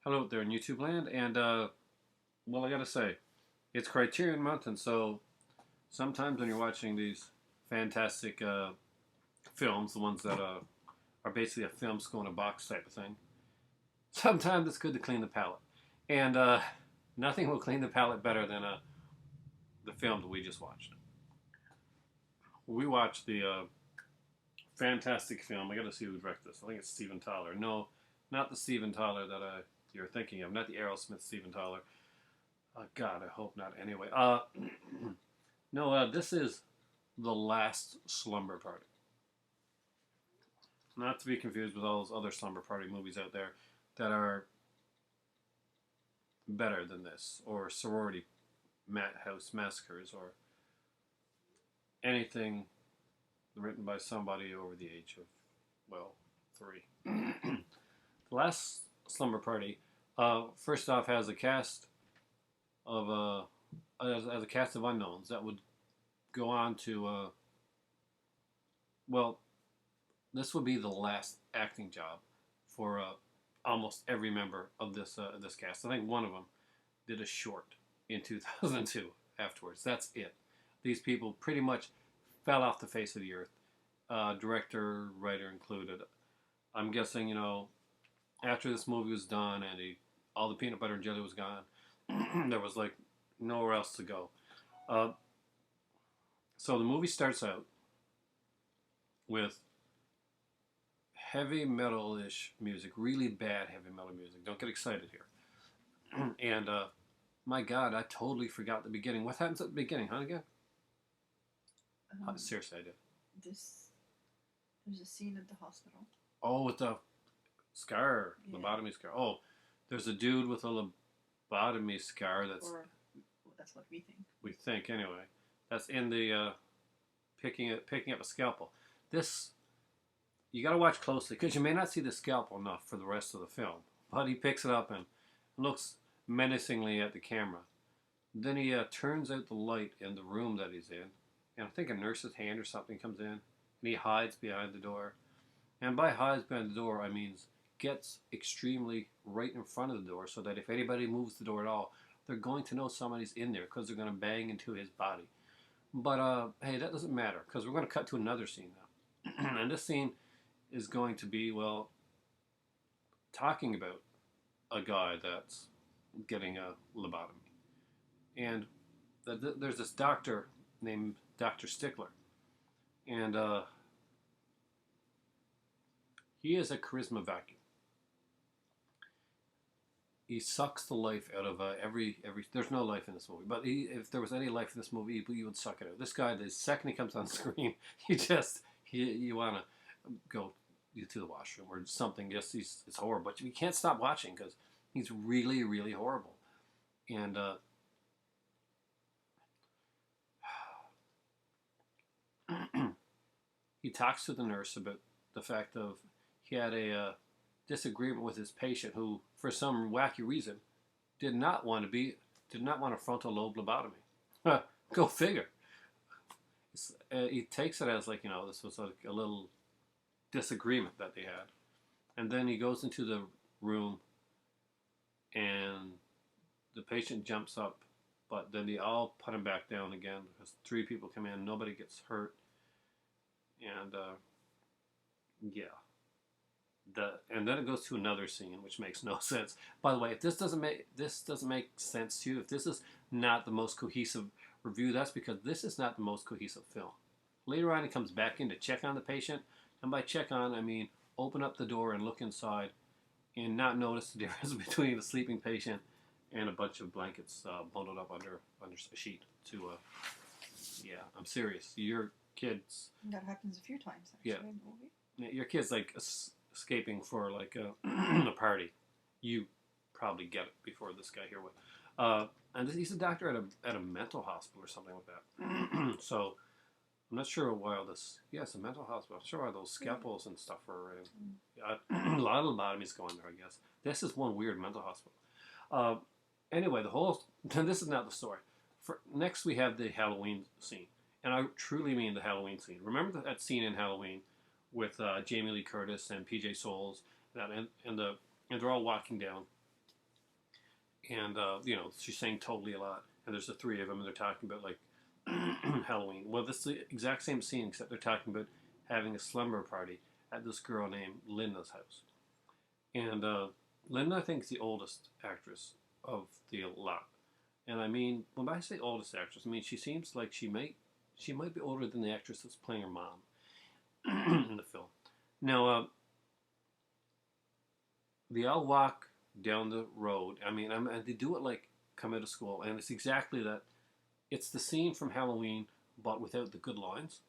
Hello out there in YouTube land, and well, I gotta say, it's Criterion Month, and so sometimes when you're watching these fantastic films, the ones that are basically a film school in a box type of thing, sometimes it's good to clean the palate, and nothing will clean the palate better than the film that we just watched. We watched the fantastic film. I gotta see who directed this. I think it's Steven Tyler. No, not the Steven Tyler that you're thinking of, not the Aerosmith Steven Tyler. God, I hope not. Anyway, no, this is the last Slumber Party. Not to be confused with all those other Slumber Party movies out there that are better than this, or sorority house massacres, or anything written by somebody over the age of, well, 3. The last Slumber Party, first off, has a cast of as a cast of unknowns that would go on to well, this would be the last acting job for almost every member of this cast. I think one of them did a short in 2002 afterwards. That's it. These people pretty much fell off the face of the earth, director, writer included. I'm guessing, after this movie was done and all the peanut butter and jelly was gone, there was like nowhere else to go. Uh, so the movie starts out with heavy metal-ish music, really bad heavy metal music. Don't get excited here. And my God, I totally forgot the beginning. What happens at the beginning, huh? Again? Seriously, I did. This there's a scene at the hospital. Oh, with the scar, Yeah. lobotomy scar. Oh, there's a dude with a lobotomy scar that's... Or that's what we think. We think, anyway. That's in the picking up a scalpel. This, you got to watch closely, because you may not see the scalpel enough for the rest of the film. But he picks it up and looks menacingly at the camera. Then he turns out the light in the room that he's in. And I think a nurse's hand or something comes in. And he hides behind the door. And by hides behind the door, I mean gets extremely right in front of the door, so that if anybody moves the door at all, they're going to know somebody's in there, because they're going to bang into his body. But hey, that doesn't matter, because we're going to cut to another scene now. And this scene is going to be, well, talking about a guy that's getting a lobotomy. And there's this doctor named Dr. Stickler. And he is a charisma vacuum. He sucks the life out of every. There's no life in this movie, but if there was any life in this movie, he would suck it out. This guy, the second he comes on screen, you want to go to the washroom or something. Just it's horrible, but you can't stop watching because he's really, really horrible. And he talks to the nurse about the fact of he had a disagreement with his patient who, for some wacky reason, did not want a frontal lobe lobotomy. Go figure. He takes it as this was like a little disagreement that they had, and then he goes into the room, and the patient jumps up, but then they all put him back down again because 3 people come in, nobody gets hurt, and yeah. And then it goes to another scene, which makes no sense. By the way, if this doesn't make sense to you, if this is not the most cohesive review, that's because this is not the most cohesive film. Later on, he comes back in to check on the patient, and by check on, I mean open up the door and look inside, and not notice the difference between a sleeping patient and a bunch of blankets bundled up under a sheet. Yeah, I'm serious. Your kids. That happens a few times actually in the movie. Yeah, your kids escaping for like a party. You probably get it before this guy here would. And he's a doctor at a mental hospital or something like that. So I'm not sure why all this. Yes, a mental hospital. I'm not sure why those scalpels and stuff are. A lot of lobotomies going there, I guess. This is one weird mental hospital. Anyway, this is not the story. Next, we have the Halloween scene, and I truly mean the Halloween scene. Remember that scene in Halloween with Jamie Lee Curtis and PJ Souls, and they're all walking down and you know, she's saying totally a lot. And there's the three of them, and they're talking about like Halloween. Well, this is the exact same scene, except they're talking about having a slumber party at this girl named Linda's house. And Linda, I think, is the oldest actress of the lot. And I mean, when I say oldest actress, I mean she seems like she might be older than the actress that's playing her mom in the film. Now, they all walk down the road. I mean, and they do it like come out of school, and it's exactly that. It's the scene from Halloween, but without the good lines.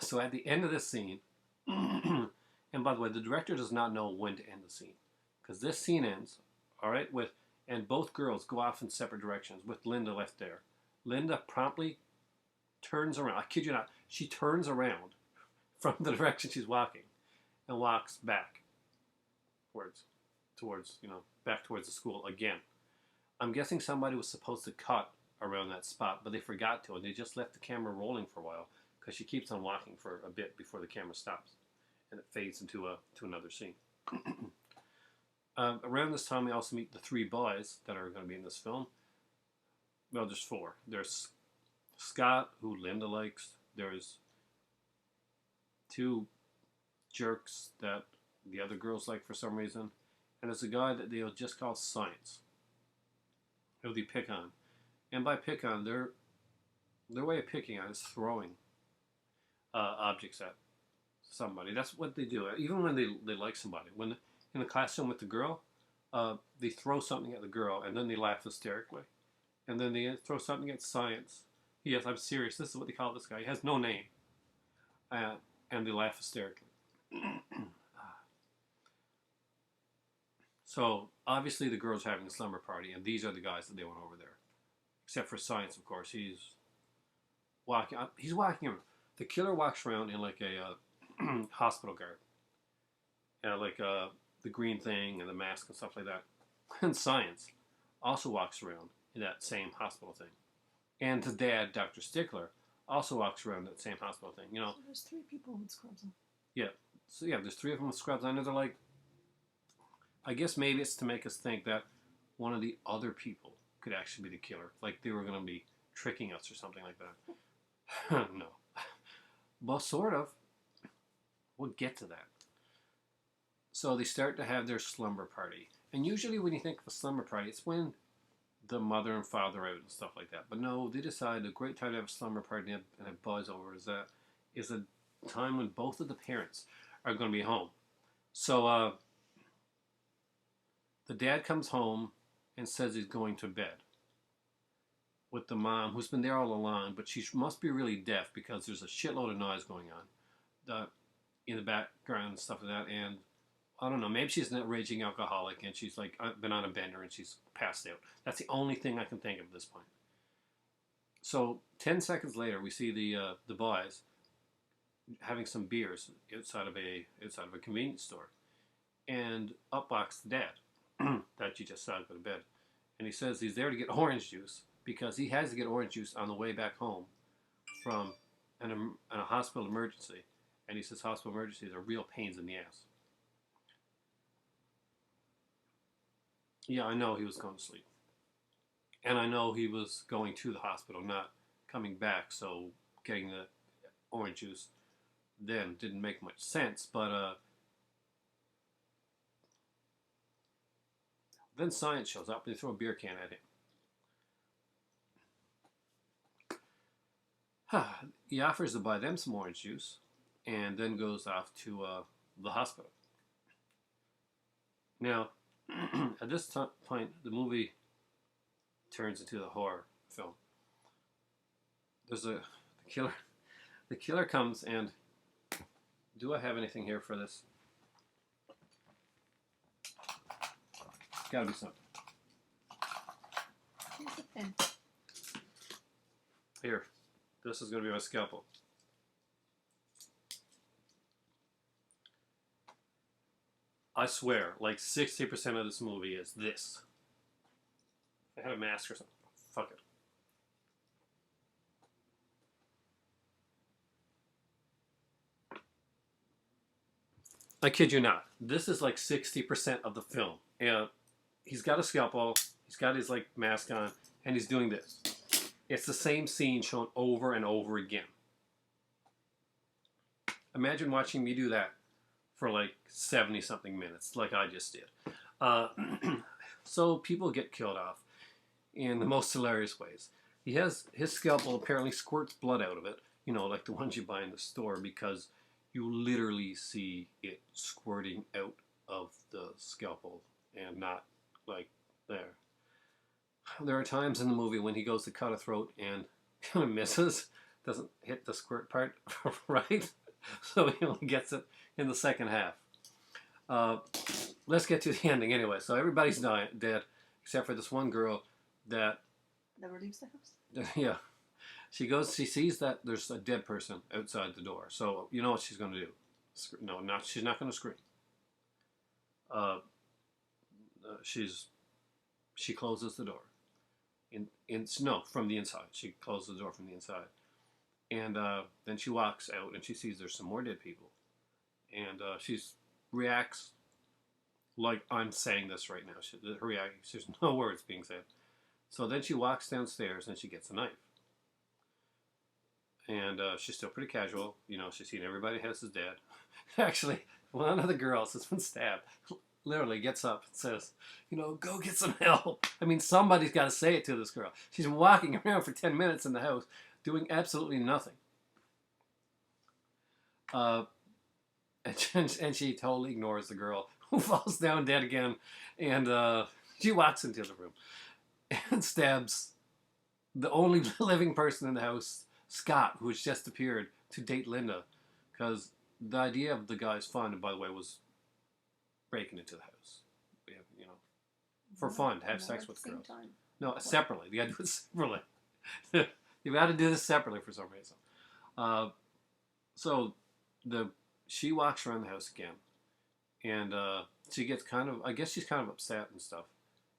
So at the end of this scene, and by the way, the director does not know when to end the scene, because this scene ends, all right, with and both girls go off in separate directions with Linda left there. Linda promptly turns around. I kid you not, she turns around from the direction she's walking and walks back towards back towards the school again. I'm guessing somebody was supposed to cut around that spot, but they forgot to, and they just left the camera rolling for a while because she keeps on walking for a bit before the camera stops, and it fades into to another scene. Around this time, we also meet the three boys that are going to be in this film. Well, there's four. There's Scott, who Linda likes. There's two jerks that the other girls like for some reason, and there's a guy that they'll just call Science, who they pick on. And by pick on, their way of picking on is throwing objects at somebody. That's what they do. Even when they like somebody. When in the classroom with the girl, they throw something at the girl, and then they laugh hysterically. And then they throw something at Science. Yes, I'm serious. This is what they call this guy. He has no name. And they laugh hysterically. So, obviously the girl's having a slumber party, and these are the guys that they want over there. Except for Science, of course. He's walking around. The killer walks around in like a hospital guard. Like the green thing and the mask and stuff like that. And Science also walks around in that same hospital thing. And the dad, Dr. Stickler, also walks around that same hospital thing. You know. So there's three people with scrubs on. Yeah. So yeah, there's three of them with scrubs on. And they're like, I guess maybe it's to make us think that one of the other people could actually be the killer. Like they were going to be tricking us or something like that. No. Well, sort of. We'll get to that. So they start to have their slumber party. And usually when you think of a slumber party, it's when the mother and father are out and stuff like that. But no, they decide a great time to have a slumber party and have buzz over is a time when both of the parents are going to be home. So the dad comes home and says he's going to bed with the mom, who's been there all along, but she must be really deaf because there's a shitload of noise going on in the background and stuff like that. And I don't know, maybe she's a raging alcoholic and she's like been on a bender and she's passed out. That's the only thing I can think of at this point. So 10 seconds later, we see the boys having some beers outside of a convenience store, and up walks the dad that you just saw go to bed, and he says he's there to get orange juice because he has to get orange juice on the way back home from a hospital emergency, and he says hospital emergencies are real pains in the ass. Yeah, I know he was going to sleep. And I know he was going to the hospital, not coming back, so getting the orange juice then didn't make much sense, but then Science shows up and they throw a beer can at him. He offers to buy them some orange juice and then goes off to the hospital. Now, at this point, the movie turns into a horror film. There's the killer. The killer comes and... Do I have anything here for this? It's gotta be something. Here's the pen. Here. This is gonna be my scalpel. I swear, like 60% of this movie is this. If I had a mask or something. Fuck it. I kid you not. This is like 60% of the film. And he's got a scalpel, he's got his like mask on, and he's doing this. It's the same scene shown over and over again. Imagine watching me do that for like 70 something minutes, like I just did. Uh, so people get killed off in the most hilarious ways. He has his scalpel apparently squirts blood out of it, you know, like the ones you buy in the store, because you literally see it squirting out of the scalpel and not like there. There are times in the movie when he goes to cut a throat and kind of misses, doesn't hit the squirt part right, so he only gets it in the second half. Uh, let's get to the ending anyway. So everybody's dead except for this one girl that Never leaves the house. yeah, she goes. She sees that there's a dead person outside the door. So you know what she's going to do? No, not she's not going to scream. Uh, she closes the door. No, from the inside. She closes the door from the inside, and then she walks out and she sees there's some more dead people, and she reacts like I'm saying this right now. Her reaction, there's no words being said. So then she walks downstairs and she gets a knife. And she's still pretty casual. You know, she's seen everybody else is dead. Actually, one of the girls has been stabbed. Literally gets up and says, you know, go get some help. I mean, somebody's got to say it to this girl. She's been walking around for 10 minutes in the house doing absolutely nothing. And she totally ignores the girl who falls down dead again. And she walks into the room and stabs the only living person in the house, Scott, who has just appeared to date Linda. Because the idea of the guy's fun, by the way, was breaking into the house. You know, for fun, to have sex with girls. Time. No, separately. You got to do it separately. You've got to do this separately for some reason. So she walks around the house again. And she gets kind of, I guess she's kind of upset and stuff.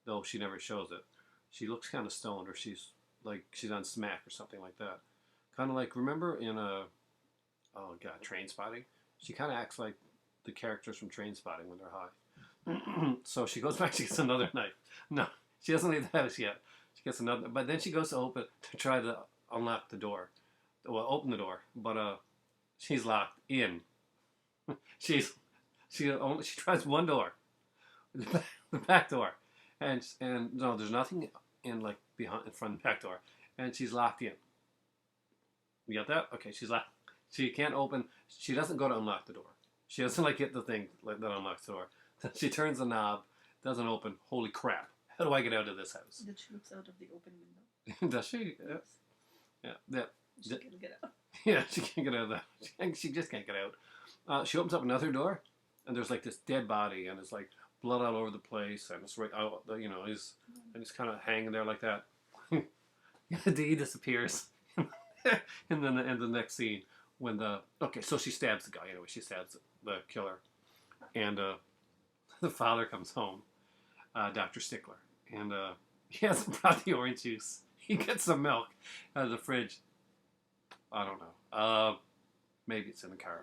Though she never shows it. She looks kind of stoned, or she's on smack or something like that. Kind of like, remember in Train Spotting? She kind of acts like the characters from Train Spotting when they're high. So she goes back, she gets another knife. No, she doesn't leave the house yet. She gets another, but then she goes to try to unlock the door. Well, open the door, but she's locked in. She tries one door, the back door, and no, there's nothing in front of the back door, and she's locked in. You got that? Okay, she's locked. She can't open. She doesn't go to unlock the door. She doesn't hit the thing that unlocks the door. She turns the knob, doesn't open. Holy crap! How do I get out of this house? That she looks out of the open window. Does she? Yeah. She can't get out. Yeah, she can't get out of that. She just can't get out. She opens up another door, and there's like this dead body, and it's like blood all over the place, and it's right out. You know, he's kind of hanging there like that. He disappears, and then in the next scene, when so she stabs the guy anyway. She stabs the killer, and the father comes home, Dr. Stickler, and he hasn't brought the orange juice. He gets some milk out of the fridge. I don't know. Maybe it's in the car.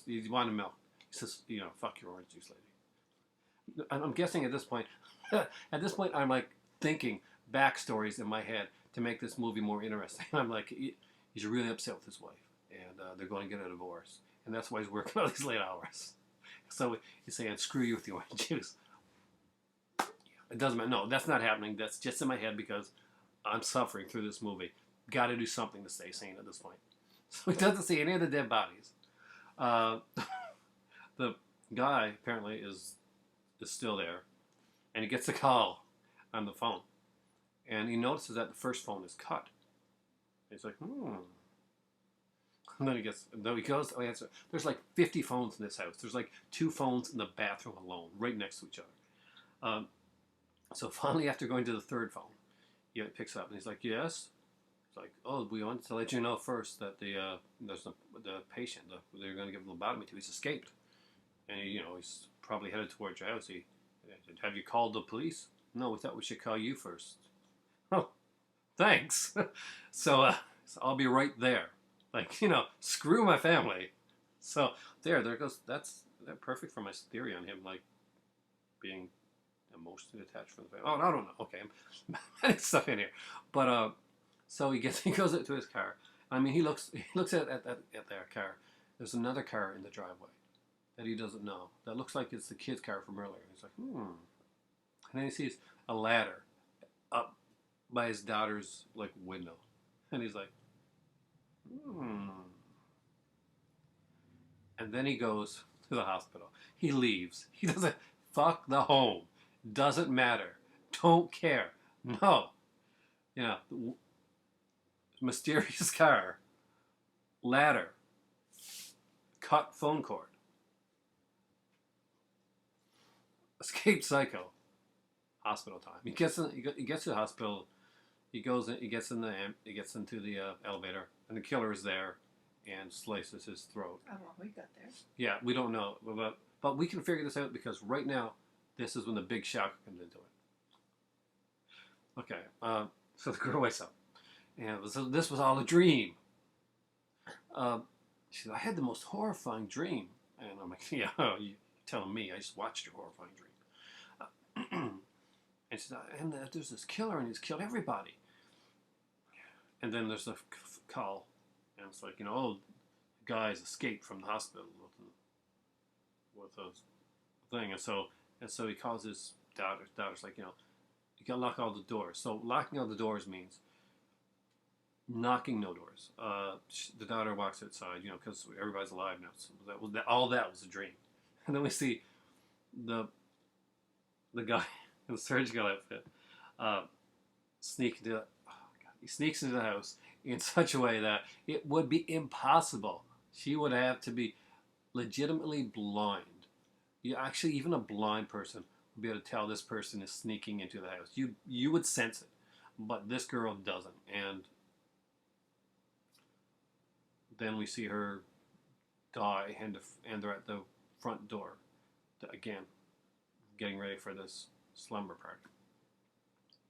He wanted milk. He says, you know, fuck your orange juice, lady. I'm guessing at this point, I'm like thinking backstories in my head to make this movie more interesting. I'm like, he's really upset with his wife, and they're going to get a divorce, and that's why he's working all these late hours. So he's saying, screw you with the orange juice. It doesn't matter. No, that's not happening. That's just in my head because I'm suffering through this movie. Got to do something to stay sane at this point. So he doesn't see any of the dead bodies. The guy apparently is still there, and he gets a call on the phone, and he notices that the first phone is cut. He's like, And then he goes to answer. There's like 50 phones in this house. There's like 2 phones in the bathroom alone, right next to each other. So finally, after going to the third phone, he picks up, and he's like, yes. It's like, oh, we wanted to let you know first that the patient they're going to give a lobotomy to, he's escaped, and he's probably headed towards your house. Have you called the police? No, we thought we should call you first. Oh, thanks. So I'll be right there. Like, screw my family. So there goes. That's perfect for my theory on him, like being emotionally attached from the family. Oh, I don't know. Okay, I'm adding stuff in here, but so he goes into his car. I mean, he looks at their car. There's another car in the driveway that he doesn't know. That looks like it's the kid's car from earlier. He's like, hmm. And then he sees a ladder up by his daughter's like window, and he's like, hmm. And then he goes to the hospital. He leaves. He doesn't fuck the home. Doesn't matter. Don't care. No. You know, mysterious car, ladder, cut phone cord, escaped psycho, hospital time. He gets to the hospital. He goes in. He gets into the elevator, and the killer is there, and slices his throat. I don't know how he got there. Yeah, we don't know, but we can figure this out because right now, this is when the big shocker comes into it. Okay, so the girl wakes up, and this was all a dream. She said, I had the most horrifying dream, and I'm like, yeah, you telling me? I just watched your horrifying dream. And she said, and there's this killer, and he's killed everybody. And then there's a call, and it's like, oh, guys escaped from the hospital with a thing, and so he calls his daughter. Daughter's like, you gotta lock all the doors. So locking all the doors means knocking no doors. The daughter walks outside, because everybody's alive now. So all that was a dream. And then we see the guy in the surgical outfit he sneaks into the house in such a way that it would be impossible. She would have to be legitimately blind. Actually, even a blind person would be able to tell this person is sneaking into the house. You would sense it, but this girl doesn't. And then we see her die, and they're at the front door, again, getting ready for this slumber party.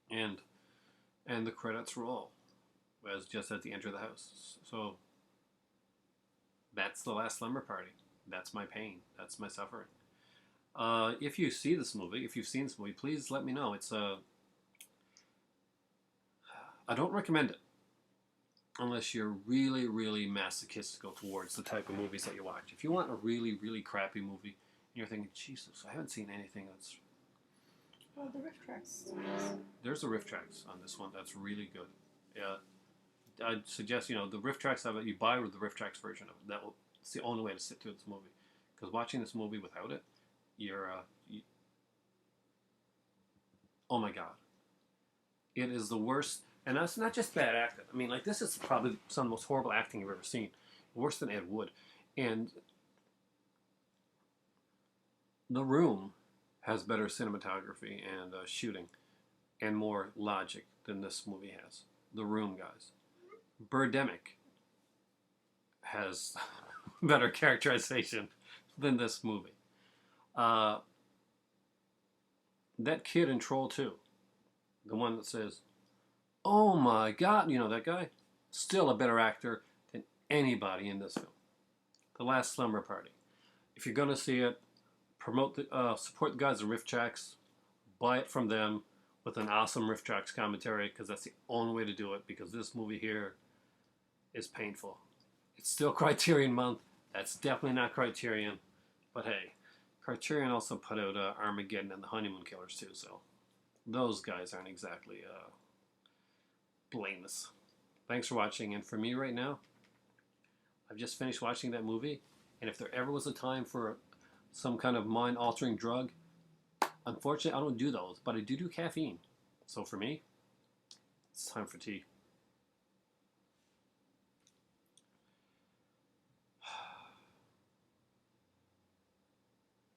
And the credits roll as just at the enter of the house. So that's the last slumber party. That's my pain. That's my suffering. If you've seen this movie, please let me know. I don't recommend it unless you're really, really masochistical towards the type of movies that you watch. If you want a really, really crappy movie, and you're thinking, Jesus, I haven't seen anything that's... Well, the riff tracks. There's a riff tracks on this one that's really good. I'd suggest, the riff tracks of it, you buy the riff tracks version of it. It's the only way to sit through this movie. Because watching this movie without it, oh my God. It is the worst, and that's not just bad acting. I mean, like, this is probably some of the most horrible acting you've ever seen. Worse than Ed Wood. And The Room has better cinematography and shooting and more logic than this movie has. The Room, guys. Birdemic has better characterization than this movie. That kid in Troll 2, the one that says, oh my God, that guy? Still a better actor than anybody in this film. The Last Slumber Party. If you're going to see it, support the guys at Riff Tracks, buy it from them with an awesome Riff Tracks commentary, because that's the only way to do it, because this movie here is painful. It's still Criterion month. That's definitely not Criterion. But hey, Criterion also put out Armageddon and the Honeymoon Killers too, so those guys aren't exactly blameless. Thanks for watching, and for me right now, I've just finished watching that movie, and if there ever was a time for some kind of mind-altering drug, unfortunately, I don't do those, but I do caffeine. So for me, it's time for tea.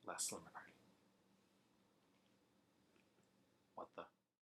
Last Slumber.